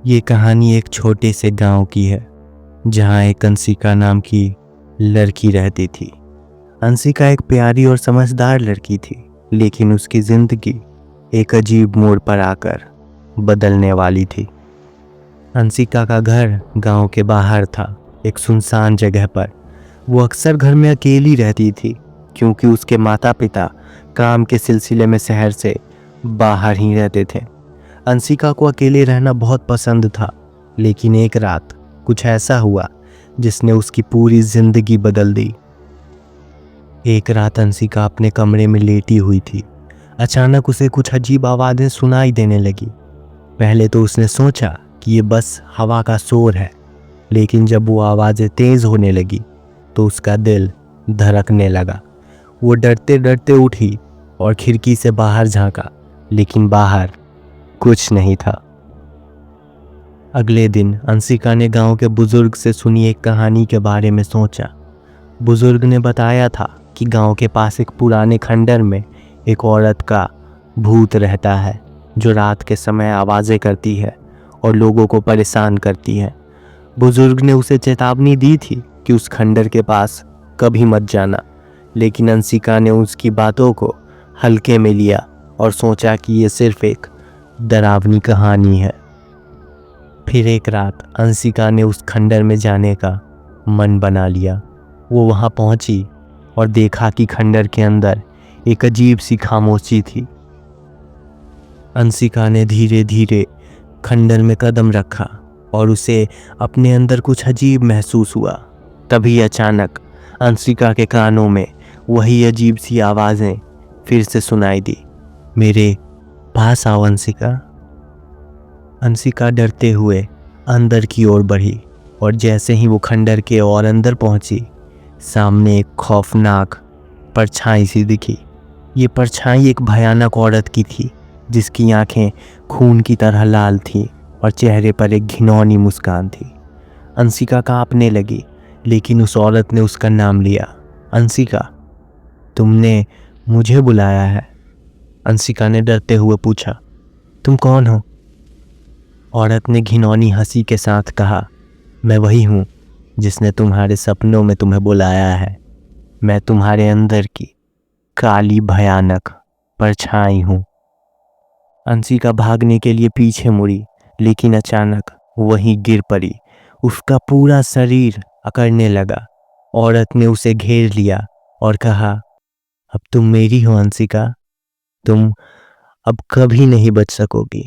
ये कहानी एक छोटे से गांव की है जहां एक अंशिका नाम की लड़की रहती थी। अंशिका एक प्यारी और समझदार लड़की थी, लेकिन उसकी जिंदगी एक अजीब मोड़ पर आकर बदलने वाली थी। अंशिका का घर गांव के बाहर था, एक सुनसान जगह पर। वो अक्सर घर में अकेली रहती थी क्योंकि उसके माता पिता काम के सिलसिले में शहर से बाहर ही रहते थे। अंशिका को अकेले रहना बहुत पसंद था, लेकिन एक रात कुछ ऐसा हुआ जिसने उसकी पूरी जिंदगी बदल दी। एक रात अंशिका अपने कमरे में लेटी हुई थी। अचानक उसे कुछ अजीब आवाज़ें सुनाई देने लगी। पहले तो उसने सोचा कि ये बस हवा का शोर है, लेकिन जब वो आवाज़ें तेज़ होने लगी तो उसका दिल धड़कने लगा। वो डरते डरते उठी और खिड़की से बाहर झांका, लेकिन बाहर कुछ नहीं था। अगले दिन अंशिका ने गांव के बुजुर्ग से सुनी एक कहानी के बारे में सोचा। बुजुर्ग ने बताया था कि गांव के पास एक पुराने खंडर में एक औरत का भूत रहता है जो रात के समय आवाज़ें करती है और लोगों को परेशान करती है। बुजुर्ग ने उसे चेतावनी दी थी कि उस खंडर के पास कभी मत जाना, लेकिन अंशिका ने उसकी बातों को हल्के में लिया और सोचा कि ये सिर्फ एक डरावनी कहानी है। फिर एक रात अंशिका ने उस खंडर में जाने का मन बना लिया। वो वहां पहुंची और देखा कि खंडर के अंदर एक अजीब सी खामोशी थी। अंशिका ने धीरे धीरे खंडर में कदम रखा और उसे अपने अंदर कुछ अजीब महसूस हुआ। तभी अचानक अंशिका के कानों में वही अजीब सी आवाज़ें फिर से सुनाई दी। मेरे पास आओ अंशिका। अंशिका डरते हुए अंदर की ओर बढ़ी और जैसे ही वो खंडर के और अंदर पहुंची, सामने एक खौफनाक परछाई सी दिखी। ये परछाई एक भयानक औरत की थी जिसकी आंखें खून की तरह लाल थीं और चेहरे पर एक घिनौनी मुस्कान थी। अंशिका कांपने लगी, लेकिन उस औरत ने उसका नाम लिया। अंशिका, तुमने मुझे बुलाया है? अंशिका ने डरते हुए पूछा। तुम कौन हो? औरत ने घिनौनी हंसी के साथ कहा, मैं वही हूँ जिसने तुम्हारे सपनों में तुम्हें बुलाया है। मैं तुम्हारे अंदर की काली भयानक परछाई हूँ। अंशिका भागने के लिए पीछे मुड़ी, लेकिन अचानक वहीं गिर पड़ी। उसका पूरा शरीर अकड़ने लगा। औरत ने उसे घेर लिया और कहा, अब तुम मेरी हो अंशिका, तुम अब कभी नहीं बच सकोगी।